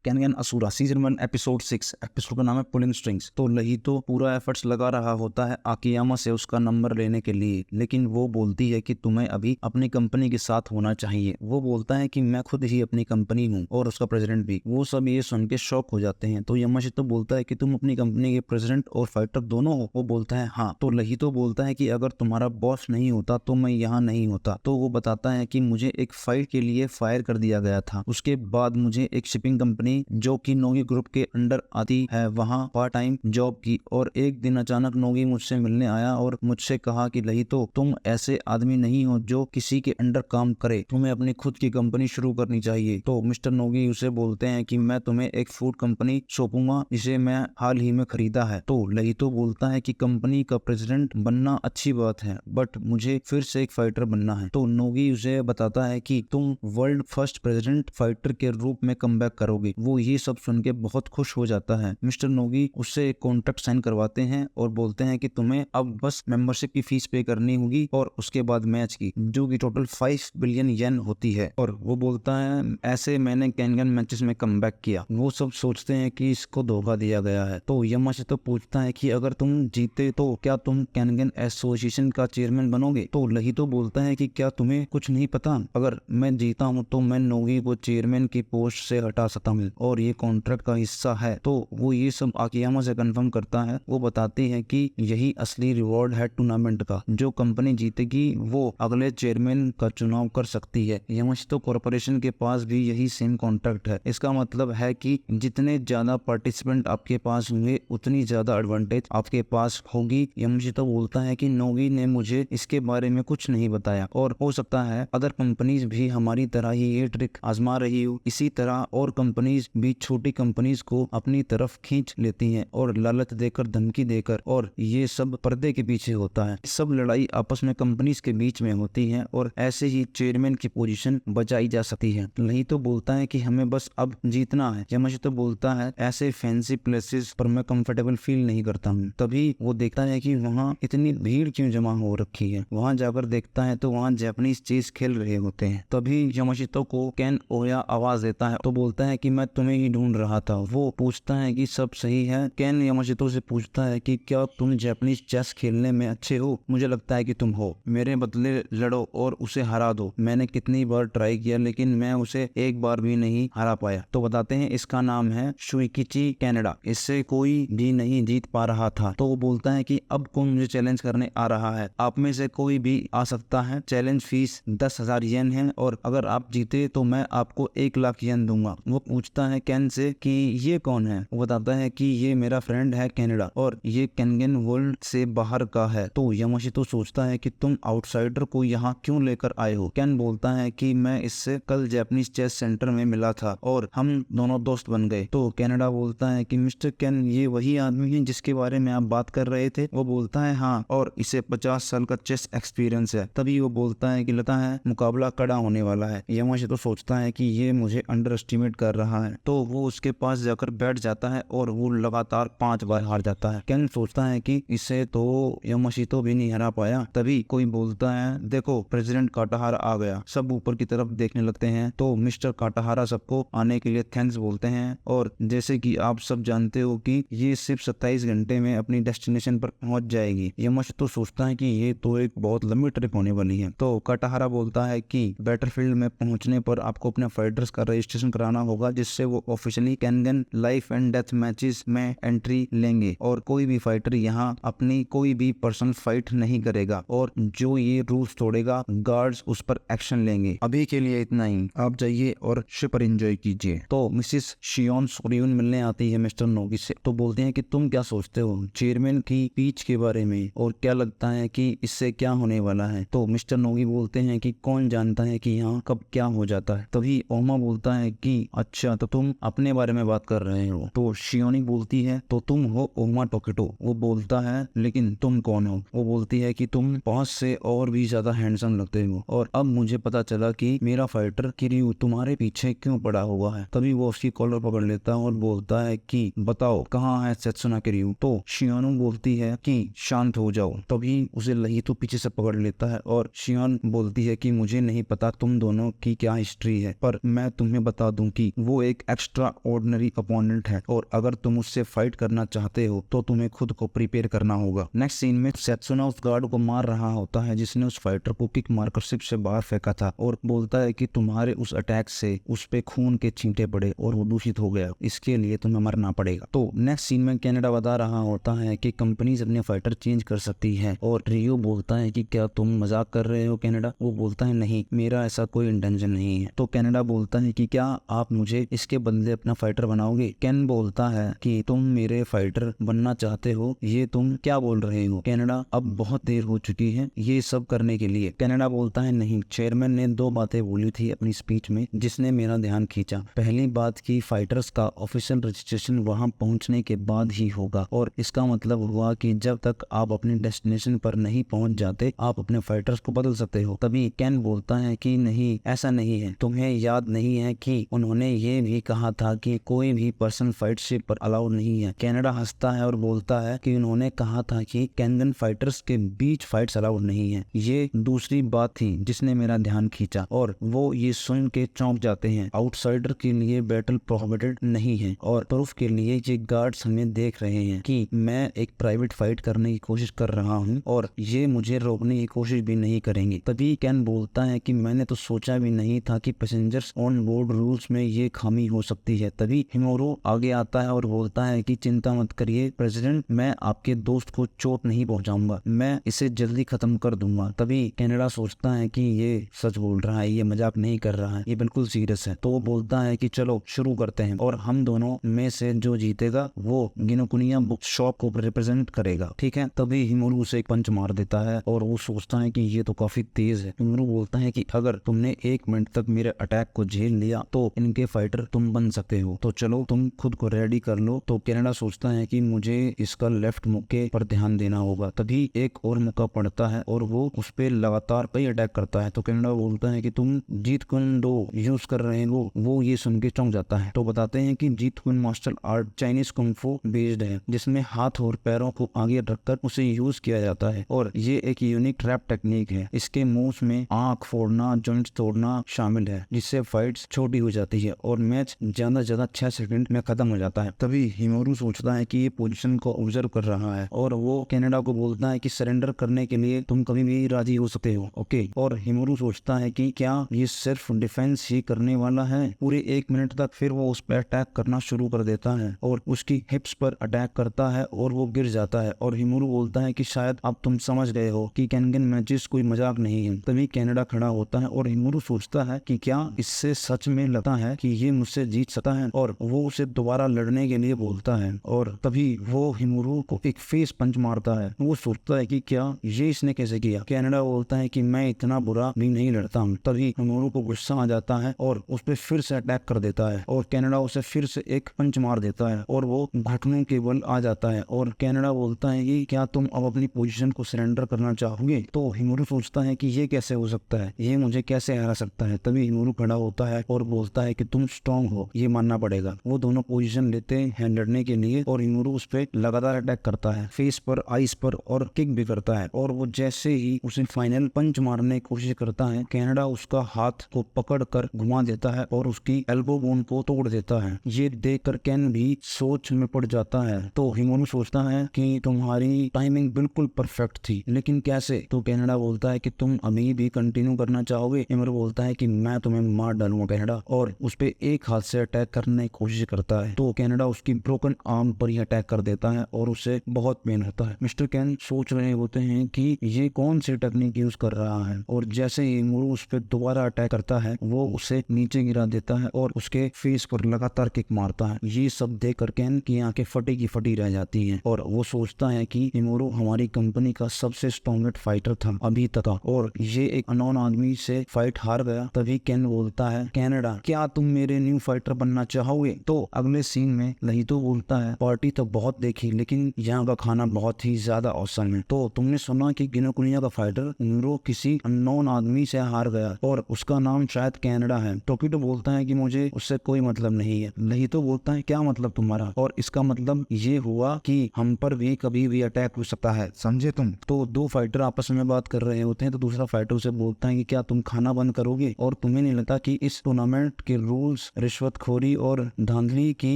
कैनगन asura season 1 episode 6। Episode का नाम है पुलिंग स्ट्रिंग्स। तो लहितो पूरा एफर्ट्स लगा रहा होता है आकियामा से उसका नंबर लेने के लिए, लेकिन वो बोलती है कि तुम्हें अभी अपनी कंपनी के साथ होना चाहिए। वो बोलता है कि मैं खुद ही अपनी कंपनी हूँ और उसका प्रेसिडेंट भी। वो सब ये सुन के शॉक हो जाते हैं। तो यामाशितो बोलता है कि तुम अपनी कंपनी के प्रेसिडेंट और फाइटर दोनों हो। वो बोलता है हाँ। तो लहितो बोलता है कि अगर तुम्हारा बॉस नहीं होता तो मैं यहाँ नहीं होता। तो वो बताता है कि मुझे एक फाइट के लिए फायर कर दिया गया था। उसके बाद मुझे एक शिपिंग कंपनी जो कि नोगी ग्रुप के अंडर आती है वहाँ पार्ट टाइम जॉब की, और एक दिन अचानक नोगी मुझसे मिलने आया और मुझसे कहा कि लहितो तुम ऐसे आदमी नहीं हो जो किसी के अंडर काम करे, तुम्हें अपनी खुद की कंपनी शुरू करनी चाहिए। तो मिस्टर नोगी उसे बोलते हैं कि मैं तुम्हें एक फूड कंपनी सौंपूंगा जिसे मैं हाल ही में खरीदा है। तो लहितो बोलता है कि कंपनी का प्रेसिडेंट बनना अच्छी बात है, बट मुझे फिर से एक फाइटर बनना है। तो नोगी उसे बताता है कि तुम वर्ल्ड फर्स्ट प्रेसिडेंट फाइटर के रूप में कमबैक करोगे। वो ये सब सुन के बहुत खुश हो जाता है। मिस्टर नोगी उससे एक कॉन्ट्रैक्ट साइन करवाते हैं और बोलते हैं कि तुम्हें अब बस मेंबरशिप की फीस पे करनी होगी और उसके बाद मैच की, जो कि टोटल 5 बिलियन येन होती है। और वो बोलता है ऐसे मैंने कैनगन मैचेस में कमबैक किया। वो सब सोचते हैं कि इसको धोखा दिया गया है। तो यामाशितो पूछता है कि अगर तुम जीते तो क्या तुम कैनगन एसोसिएशन का चेयरमैन बनोगे। तो लहितो बोलता है कि क्या तुम्हें कुछ नहीं पता, अगर मैं जीता हूँ तो मैं नोगी को चेयरमैन की पोस्ट से हटा सकता हूँ और ये कॉन्ट्रैक्ट का हिस्सा है। तो वो ये सब आकियामा से कंफर्म करता है। वो बताती है कि यही असली रिवॉर्ड है टूर्नामेंट का, जो कंपनी जीतेगी वो अगले चेयरमैन का चुनाव कर सकती है। यामाशितो कॉर्पोरेशन के पास भी यही सेम कॉन्ट्रैक्ट है। इसका मतलब है कि जितने ज्यादा पार्टिसिपेंट आपके पास होंगे उतनी ज्यादा एडवांटेज आपके पास होगी। यामाशितो बोलता है कि नोगी ने मुझे इसके बारे में कुछ नहीं बताया और हो सकता है अदर कंपनीज भी हमारी तरह ही ये ट्रिक आजमा रही हो। इसी तरह और कंपनीज भी छोटी कंपनीज को अपनी तरफ खींच लेती हैं और लालच देकर, धमकी देकर, और ये सब पर्दे के पीछे होता है। सब लड़ाई आपस में कंपनीज के बीच में होती है और ऐसे ही चेयरमैन की पोजीशन बचाई जा सकती है। नहीं तो बोलता है कि हमें बस अब जीतना है। यामाशितो बोलता है ऐसे फैंसी प्लेसेस पर मैं कंफर्टेबल फील नहीं करता हूँ। तभी वो देखता है कि वहाँ इतनी भीड़ क्यों जमा हो रखी है। वहाँ जाकर देखता है तो वहाँ जापानीज चेस खेल रहे होते हैं। तभी यामाशितो को केन ओया आवाज देता है। तो बोलता है कि मैं तुम्हें ही ढूंढ रहा था। वो पूछता है कि सब सही है। केन यामाशितो से पूछता है कि क्या तुम जापानीज चेस खेलने में अच्छे हो। मुझे लगता है कि तुम हो। मेरे बदले लड़ो और उसे हरा दो। मैंने कितनी बार ट्राई किया लेकिन मैं उसे एक बार भी नहीं हरा पाया। तो बताते हैं इसका नाम है शुइकिची कैनेडा। इससे कोई भी नहीं जीत पा रहा था। तो वो बोलता है कि अब कौन मुझे चैलेंज करने आ रहा है। आप में से कोई भी आ सकता है। चैलेंज फीस 10,000 येन है और अगर आप जीते तो मैं आपको 1 लाख येन दूंगा। वो पूछता है कैन से कि ये कौन है। वो बताता है कि ये मेरा फ्रेंड है कैनेडा और ये कैनगन वर्ल्ड से बाहर का है। तो यामाशितो सोचता है कि तुम आउटसाइडर को यहाँ क्यों लेकर आए हो। कैन बोलता है कि मैं इससे कल जापानीज चेस सेंटर में मिला था और हम दोनों दोस्त बन गए। तो कैनेडा बोलता है कि मिस्टर कैन ये वही आदमी है जिसके बारे में आप बात कर रहे थे। वो बोलता है हाँ, और इसे 50 साल का चेस एक्सपीरियंस है। तभी वो बोलता है कि लगता है मुकाबला कड़ा होने वाला है। यामाशितो सोचता है कि ये मुझे अंडर एस्टिमेट कर रहा है। तो वो उसके पास जाकर बैठ जाता है और वो लगातार 5 बार हार जाता है। कैन सोचता है कि इसे तो यामाशितो भी नहीं हरा पाया। तभी कोई बोलता है देखो प्रेसिडेंट काटाहारा आ गया। सब ऊपर की तरफ देखने लगते हैं। तो मिस्टर काटाहारा सबको आने के लिए थैंक्स बोलते हैं और जैसे कि आप सब जानते हो कि ये सिर्फ 27 घंटे में अपनी डेस्टिनेशन पर पहुंच जाएगी। यामाशितो सोचता है कि ये तो एक बहुत लंबी ट्रिप होने वाली है। तो काटाहारा बोलता है कि बैटलफील्ड में पहुंचने पर आपको अपने फाइटर्स का रजिस्ट्रेशन कराना होगा जिससे वो officially Kengan life and death matches में एंट्री लेंगे और कोई भी फाइटर यहाँ अपनी कोई भी पर्सनल फाइट नहीं करेगा और जो ये रूल्स तोड़ेगा गार्ड्स उस पर एक्शन लेंगे। अभी के लिए इतना ही। आप जाइए और शिप पर एंजॉय कीजिए। तो मिसिस शियोन सोरियून मिलने आती है मिस्टर नोगी से। तो बोलते हैं कि तुम क्या सोचते हो चेयरमैन की स्पीच के बारे में और क्या लगता है कि इससे क्या होने वाला है। तो मिस्टर नोगी बोलते हैं कि कौन जानता है कि यहाँ कब क्या हो जाता है। तभी ओमा बोलता है कि अच्छा तो तुम अपने बारे में बात कर रहे हो। तो शियोनी बोलती है तो तुम हो ओमा टोकेटो। वो बोलता है लेकिन तुम कौन हो। वो बोलती है कि तुम 5 से और भी ज्यादा हैंडसम लगते हो और अब मुझे पता चला कि मेरा फाइटर किरियू तुम्हारे पीछे क्यों पड़ा हुआ है। तभी वो उसकी कॉलर पकड़ लेता है और बोलता है कि बताओ कहाँ है सेत्सुना किरियू। तो शियानो बोलती है कि शांत हो जाओ। तभी उसे लहितो पीछे से पकड़ लेता है और शियान बोलती है कि मुझे नहीं पता तुम दोनों की क्या हिस्ट्री है, पर मैं तुम्हें बता दूं कि वो एक एक एक्स्ट्रा ऑर्डिनरी अपोनेंट है और अगर तुम उससे फाइट करना चाहते हो तो तुम्हें खुद को प्रिपेयर करना होगा। नेक्स्ट सीन में सेत्सुना उस गार्ड को मार रहा होता है जिसने उस फाइटर को किक मारकर शिप से बाहर फेंका था और बोलता है कि तुम्हारे उस अटैक से उस पे खून के छींटे पड़े और वो दूषित हो गया, इसके लिए तुम्हें मरना पड़ेगा। तो नेक्स्ट सीन में कनाडा बता रहा होता है कि कंपनीज अपने फाइटर चेंज कर सकती है और रियो बोलता है कि क्या तुम मजाक कर रहे हो कनाडा? वो बोलता है नहीं, मेरा ऐसा कोई इंटेंशन नहीं है। तो कनाडा बोलता है कि क्या आप मुझे इसके बदले अपना फाइटर बनाओगे? कैन बोलता है कि तुम मेरे फाइटर बनना चाहते हो, ये तुम क्या बोल रहे हो कनाडा? अब बहुत देर हो चुकी है ये सब करने के लिए। कनाडा बोलता है नहीं, चेयरमैन ने 2 बातें बोली थी अपनी स्पीच में जिसने मेरा ध्यान खींचा। पहली बात की फाइटर्स का ऑफिशियल रजिस्ट्रेशन वहां पहुंचने के बाद ही होगा और इसका मतलब हुआ कि जब तक आप अपने डेस्टिनेशन पर नहीं पहुंच जाते आप अपने फाइटर्स को बदल सकते हो। तभी कैन बोलता है कि नहीं, ऐसा नहीं है, तुम्हें याद नहीं है कि उन्होंने ये भी कहा था कि कोई भी पर्सन फाइट शिप पर अलाउड नहीं है। कनाडा हंसता है और बोलता है कि उन्होंने कहा था कि कैनगन फाइटर्स के बीच फाइट्स अलाउड नहीं है। ये दूसरी बात थी जिसने मेरा ध्यान खींचा और वो ये सुन के चौंक जाते हैं। आउटसाइडर के लिए बैटल प्रोहिबिटेड नहीं है और प्रूफ के लिए ये गार्ड्स हमें देख रहे हैं कि मैं एक प्राइवेट फाइट करने की कोशिश कर रहा हूँ और ये मुझे रोकने की कोशिश भी नहीं करेंगे। तभी कैन बोलता है कि मैंने तो सोचा भी नहीं था कि पैसेंजर्स ऑन बोर्ड रूल्स में ये खामी हो सकती है। तभी हिमोरो आगे आता है और बोलता है कि चिंता मत करिए प्रेसिडेंट, मैं आपके दोस्त को चोट नहीं पहुंचाऊंगा, मैं इसे जल्दी खत्म कर दूंगा। तभी कनाडा सोचता है कि ये सच बोल रहा है, ये मजाक नहीं कर रहा है, ये बिल्कुल सीरियस है। तो वो बोलता है कि चलो शुरू करते हैं और हम दोनों में से जो जीतेगा वो गिनोकुनिया बुक शॉप को रिप्रेजेंट करेगा, ठीक है? तभी हिमोरू उसे एक पंच मार देता है और वो सोचता है कि ये तो काफी तेज है। हिमोरू बोलता है कि अगर तुमने 1 मिनट तक मेरे अटैक को झेल लिया तो इनके फाइटर तुम बन सकते हो, तो चलो तुम खुद को रेडी कर लो। तो कनाडा सोचता है कि मुझे इसका लेफ्ट मुक्के पर ध्यान देना होगा। तभी एक और मौका पड़ता है और वो उस पे लगातार कई अटैक करता है। तो कनाडा बोलता है कि तुम जीत कुंडो यूज कर रहे हो। वो ये सुन के चौंक जाता है। तो बताते हैं कि Jeet Kune martial art Chinese kung fu based है जिसमें हाथ और पैरों को आगे रखकर उसे यूज किया जाता है और ये एक यूनिक ट्रैप टेक्निक है। इसके मूव्स में आंख फोड़ना, जॉइंट्स तोड़ना शामिल है जिससे फाइट्स छोटी हो जाती है और मैच ज्यादा से ज्यादा 6 सेकंड में खत्म हो जाता है। तभी हिमोरू सोचता है कि ये पोजीशन को ऑब्जर्व कर रहा है और वो कनाडा को बोलता है कि सरेंडर करने के लिए तुम कभी भी राजी हो सकते हो, ओके? और हिमोरू सोचता है कि क्या ये सिर्फ डिफेंस ही करने वाला है पूरे 1 मिनट तक। फिर वो उस पर अटैक करना शुरू कर देता है और उसकी हिप्स पर अटैक करता है और वो गिर जाता है और हिमोरू बोलता है कि शायद अब तुम समझ गए हो कि कैनगन मैचेस कोई मजाक नहीं है। तभी कनाडा खड़ा होता है और हिमोरू सोचता है कि क्या इससे सच में लगता है कि ये मुझसे जीत सकता है और वो उसे दोबारा लड़ने के लिए बोलता है और तभी वो हिमोरू को एक फेस पंच मारता है। वो सोचता है कि क्या ये इसने कैसे किया। कनाडा बोलता है कि मैं इतना बुरा भी नहीं लड़ता हूँ। तभी हिमोरू को गुस्सा आ जाता है और उस पर फिर से अटैक कर देता है और कनाडा उसे फिर से एक पंच मार देता है और वो घुटनों के बल आ जाता है और कनाडा बोलता है कि क्या तुम अब अपनी पोजीशन को सरेंडर करना चाहोगे। तो हिमोरू सोचता है कि ये कैसे हो सकता है, ये मुझे कैसे हरा सकता है। तभी हिमोरू खड़ा होता है और बोलता है कि तुम स्ट्रांग हो, ये मानना पड़ेगा। वो दोनों पोजीशन लेते हैं लड़ने के लिए और हिमोरू उस पर लगातार अटैक करता है, फेस पर, आइस पर और किक भी करता है और वो जैसे ही उसे फाइनल पंच मारने की कोशिश करता है कनाडा उसका हाथ को पकड़कर घुमा देता है और उसकी एल्बो बोन को तोड़ देता है। ये देखकर कैन भी सोच में पड़ जाता है। तो हिमोरू सोचता है कि तुम्हारी टाइमिंग बिल्कुल परफेक्ट थी, लेकिन कैसे? तो कनाडा बोलता है कि तुम अभी भी कंटिन्यू करना चाहोगे। हिमोरू बोलता है कि मैं तुम्हें मार डालूंगा कनाडा और उस पे एक हाथ से अटैक करने की कोशिश करता है। तो कनाडा उसकी ब्रोकन आर्म पर ही अटैक कर देता है और उसे बहुत पेन होता है। मिस्टर कैन सोच रहे होते हैं कि ये कौन सी टेक्निक यूज कर रहा है और जैसे ही हिमोरू उस पर दोबारा अटैक करता है वो उसे नीचे गिरा देता है और उसके फेस पर लगातार किक मारता है। ये सब देखकर कैन की आंखें फटी की फटी रह जाती हैं और वो सोचता है कि हिमोरू हमारी कंपनी का सबसे स्ट्रॉन्गेस्ट फाइटर था अभी तक और ये एक अननोन आदमी से फाइट हार गया। तभी कैन बोलता है कनाडा क्या तुम मेरे न्यू फाइटर बनना चाहोगे। तो अगले सीन में लहितो बोलता है पार्टी तो बहुत देखी लेकिन यहाँ का खाना बहुत ही ज्यादा औसम है। तो तुमने सुना कि गिनोकुनिया का फाइटर हिमोरू किसी अननोन आदमी से हार गया और उसका नाम शायद कनाडा है। टोकिटो बोलता है कि मुझे उससे कोई मतलब नहीं है। लहितो बोलता है क्या मतलब तुम्हारा, और इसका मतलब ये हुआ कि हम पर भी कभी भी अटैक हो सकता है, समझे तुम। तो 2 फाइटर आपस में बात कर रहे होते हैं तो दूसरा फाइटर उसे बोलता है कि क्या तुम खाना बंद करोगे और तुम्हें नहीं लगता कि इस टूर्नामेंट के रूल्स रिश्वतखोरी और धांधली की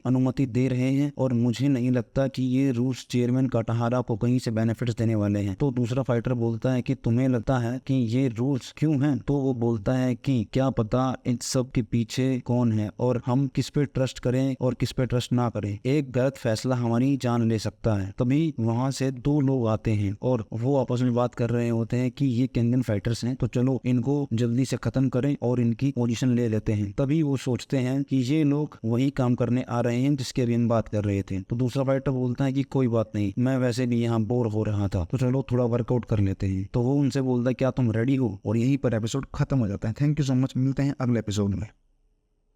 अनुमति दे रहे हैं और मुझे नहीं लगता कि ये रूल्स चेयरमैन काटाहारा को कहीं से बेनिफिट्स देने वाले हैं। तो दूसरा फाइटर बोलता है कि तुम्हें लगता है कि ये रूल्स क्यों हैं? तो वो बोलता है कि क्या पता इन सब के पीछे कौन है और हम किस पे ट्रस्ट करें और किस पे ट्रस्ट ना करें। एक गलत फैसला हमारी जान ले सकता है। तभी वहां से दो लोग आते हैं और वो आपस में बात कर रहे होते हैं कि ये कैंगन फाइटर्स हैं, तो चलो इनको जल्दी से खत्म करें और इनकी पोजीशन ले लेते हैं। तभी वो सोचते हैं कि ये लोग वही काम करने आ रहे हैं जिसके अभी हम बात कर रहे थे। तो दूसरा फाइटर बोलता है कि कोई बात नहीं, मैं वैसे भी यहाँ बोर हो रहा था, तो चलो थोड़ा वर्कआउट कर लेते हैं। तो वो उनसे बोलता है क्या तुम रेडी हो? और यहीं पर एपिसोड खत्म हो जाता है। थैंक यू सो मच, मिलते हैं अगले एपिसोड में।